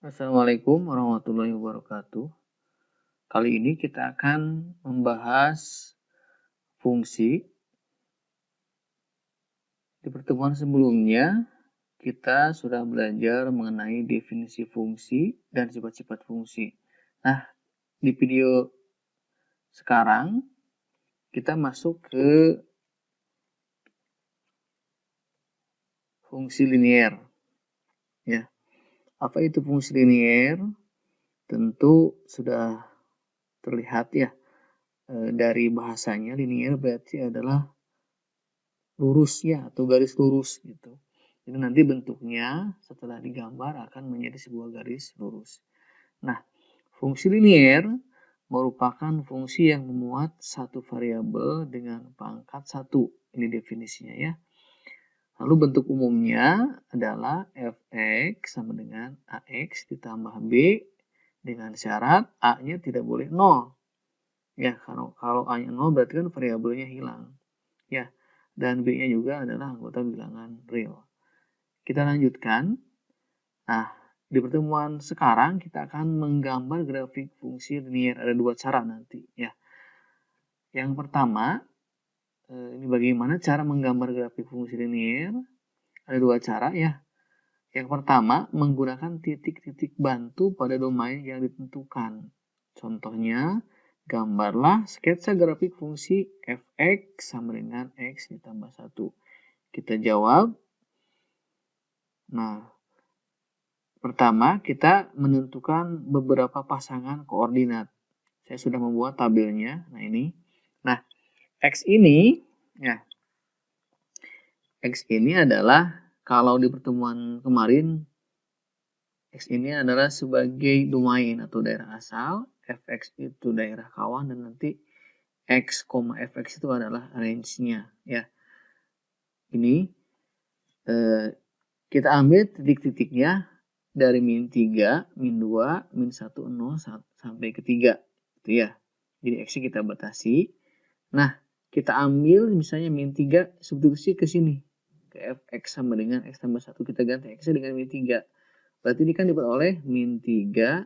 Assalamualaikum warahmatullahi wabarakatuh. Kali ini kita akan membahas fungsi. Di pertemuan sebelumnya, kita sudah belajar mengenai definisi fungsi dan sifat-sifat fungsi. Nah, di video sekarang, kita masuk ke fungsi linier. Ya. Apa itu fungsi linier? Tentu sudah terlihat ya, dari bahasanya linier berarti adalah lurus ya, atau garis lurus gitu. Jadi nanti bentuknya setelah digambar akan menjadi sebuah garis lurus. Nah, fungsi linier merupakan fungsi yang memuat satu variabel dengan pangkat 1. Ini definisinya ya. Lalu bentuk umumnya adalah fx sama dengan ax ditambah b dengan syarat a-nya tidak boleh 0. Ya, kalau a-nya 0 berarti kan variabelnya hilang. Ya, dan b-nya juga adalah anggota bilangan real. Kita lanjutkan. Nah, di pertemuan sekarang kita akan menggambar grafik fungsi linier. Ada dua cara nanti ya. Yang pertama, ini bagaimana cara menggambar grafik fungsi linier? Ada dua cara ya. Yang pertama, menggunakan titik-titik bantu pada domain yang ditentukan. Contohnya, gambarlah sketsa grafik fungsi fx sama dengan x ditambah 1. Kita jawab. Nah, pertama kita menentukan beberapa pasangan koordinat. Saya sudah membuat tabelnya. Nah, ini. Nah, x ini ya. X ini adalah kalau di pertemuan kemarin x ini adalah sebagai domain atau daerah asal, fx itu daerah kawan, dan nanti x, fx itu adalah range-nya ya. Ini kita ambil titik-titiknya dari min 3, min 2, min 1, 0 sampai ke 3 gitu ya. Jadi x kita batasi. Nah, kita ambil misalnya min 3 substitusi ke sini. Ke fx sama dengan x tambah 1, kita ganti x dengan min 3. Berarti ini kan diperoleh min 3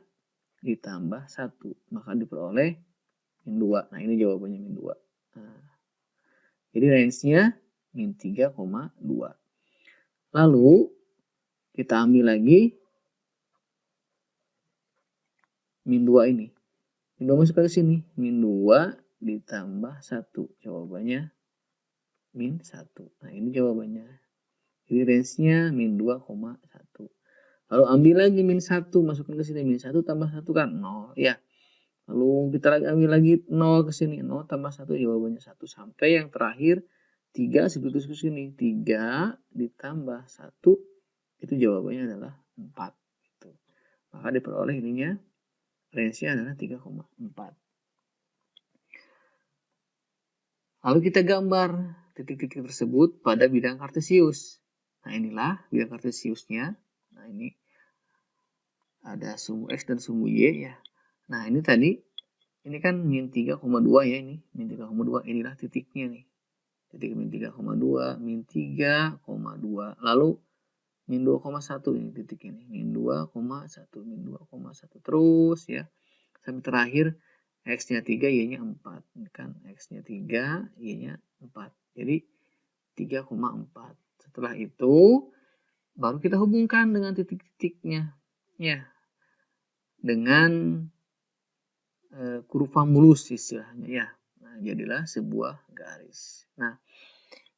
ditambah 1. Maka diperoleh min 2. Nah, ini jawabannya min 2. Nah, jadi range-nya min 3,2. Lalu, kita ambil lagi min 2 ini. Min 2 masuk ke sini. Min 2 ditambah 1. Jawabannya min 1. Nah, ini jawabannya. Jadi range-nya min 2,1. Lalu ambil lagi min 1, masukkan ke sini. Min 1 tambah 1 kan 0 ya. Lalu kita ambil lagi 0 ke sini. 0 tambah 1 jawabannya 1. Sampai yang terakhir 3 substitusi ke sini. 3 ditambah 1 itu jawabannya adalah 4. Gitu. Maka diperoleh ininya range-nya adalah 3,4. Lalu kita gambar titik-titik tersebut pada bidang kartesius. Nah, inilah bidang kartesiusnya. Nah, ini ada sumbu x dan sumbu y ya. Nah, ini tadi, ini kan min 3,2 ya ini. Min 3,2, inilah titiknya nih. Titik min 3,2, min 3,2. Lalu min 2,1 ini titik ini. Min 2,1, min 2,1. Terus ya. Sampai terakhir x-nya 3, y-nya 4. Ini kan x-nya 3, y-nya 4. Jadi 3,4. Setelah itu baru kita hubungkan dengan titik-titiknya. Ya. Dengan kurva mulus istilahnya ya. Nah, jadilah sebuah garis. Nah,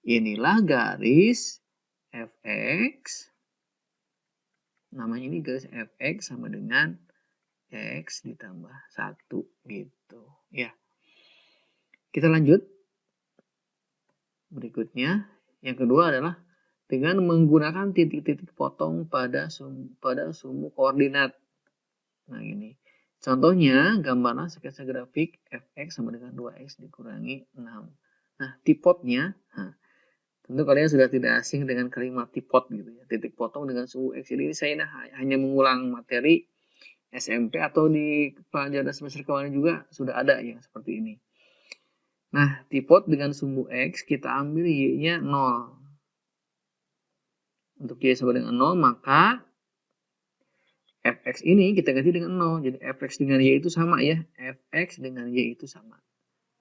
inilah garis fx. Namanya ini garis fx sama dengan x ditambah 1 gitu ya. Kita lanjut. Berikutnya, yang kedua adalah dengan menggunakan titik-titik potong pada sumbu koordinat. Nah, ini. Contohnya, gambarlah sketsa grafik fx sama dengan 2x dikurangi 6. Nah, tipotnya, tentu kalian sudah tidak asing dengan kalimat tipot gitu ya. Titik potong dengan sumbu x. Jadi ini saya hanya mengulang materi SMP atau di pelajaran semester kemarin juga sudah ada yang seperti ini. Nah, tipot dengan sumbu x kita ambil y-nya 0. Untuk y sama dengan 0, maka fx ini kita ganti dengan 0. Jadi fx dengan y itu sama ya. Fx dengan y itu sama.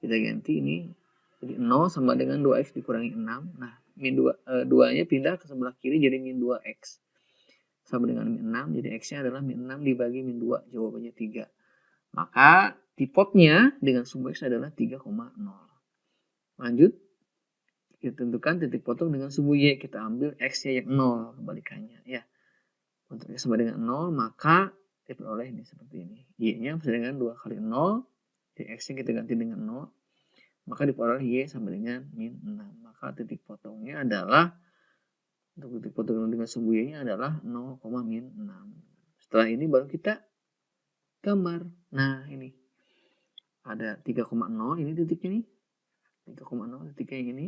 Kita ganti ini. Jadi 0 sama dengan 2x dikurangi 6. Nah, min 2-nya pindah ke sebelah kiri jadi min 2x. Sama dengan min 6. Jadi x-nya adalah min 6 dibagi min 2. Jawabannya 3. Maka tipotnya dengan sumbu x adalah 3,0. Lanjut. Kita tentukan titik potong dengan sumbu y. Kita ambil x-nya yang 0. Kebalikannya ya. Untuk x sama dengan 0, maka diperoleh ini seperti ini. Y-nya sama dengan 2 kali 0. Jadi x-nya kita ganti dengan 0. Maka diperoleh y sama dengan min 6. Maka titik potongnya adalah, untuk titik potong dengan sumbu y-nya adalah 0, min 6. Setelah ini baru kita gambar. Nah, ini. Ada 3,0, ini titiknya nih. 3,0 titiknya yang ini.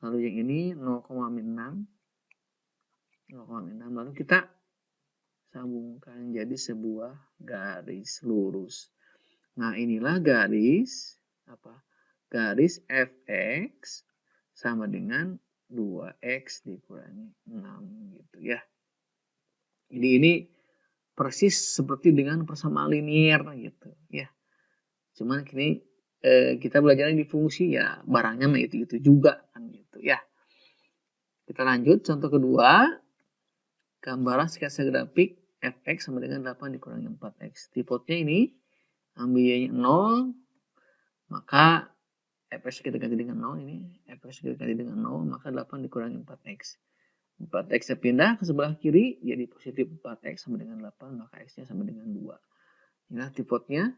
Lalu yang ini 0, min 6. 0, min 6. Lalu kita sambungkan jadi sebuah garis lurus. Nah, inilah garis apa? Garis fx sama dengan 2x dikurangi 6 gitu ya. Jadi ini persis seperti dengan persamaan linier gitu ya. Cuman kini kita belajar di fungsi ya, barangnya mah itu juga kan gitu ya. Kita lanjut contoh kedua. Gambaran sketsa grafik fx sama dengan 8 dikurangi 4x. Tipotnya ini ambil y-nya 0, maka fx kita ganti dengan 0 ini. Fx kita ganti dengan 0, maka 8 dikurangi 4x. 4x pindah ke sebelah kiri, jadi positif 4x sama dengan 8, maka x-nya sama dengan 2. Inilah tipotnya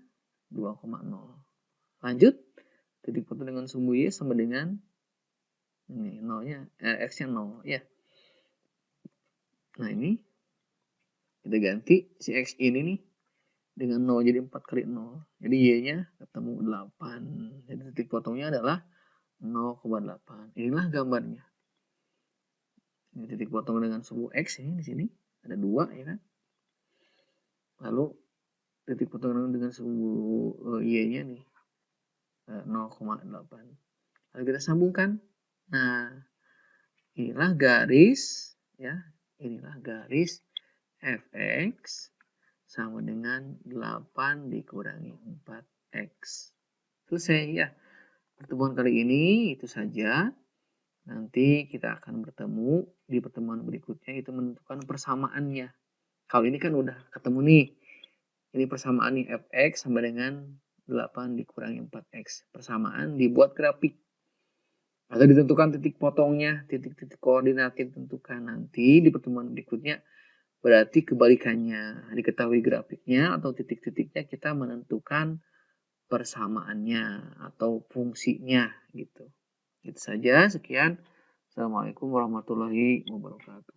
2,0. Lanjut, titik potong dengan sumbu y sama dengan ini, x-nya 0 ya. Nah, ini kita ganti si x ini nih dengan 0 jadi 4 kali 0. Jadi y-nya ketemu 8. Jadi titik potongnya adalah 0,8. Inilah gambarnya. Ini titik potong dengan sumbu x ini di sini ada 2 ya kan. Lalu titik potong dengan sumbu y-nya nih 0,8. Lalu kita sambungkan. Nah, inilah garis ya. Inilah garis fx sama dengan 8 dikurangi 4x. Selesai ya. Pertemuan kali ini itu saja. Nanti kita akan bertemu di pertemuan berikutnya, itu menentukan persamaannya. Kalau ini kan udah ketemu nih. Ini persamaannya fx sama dengan 8 dikurangi 4x. Persamaan dibuat grafik. Atau ditentukan titik potongnya, titik-titik koordinat ditentukan nanti di pertemuan berikutnya. Berarti kebalikannya, diketahui grafiknya atau titik-titiknya, kita menentukan persamaannya atau fungsinya gitu. Itu saja, sekian. Assalamualaikum warahmatullahi wabarakatuh.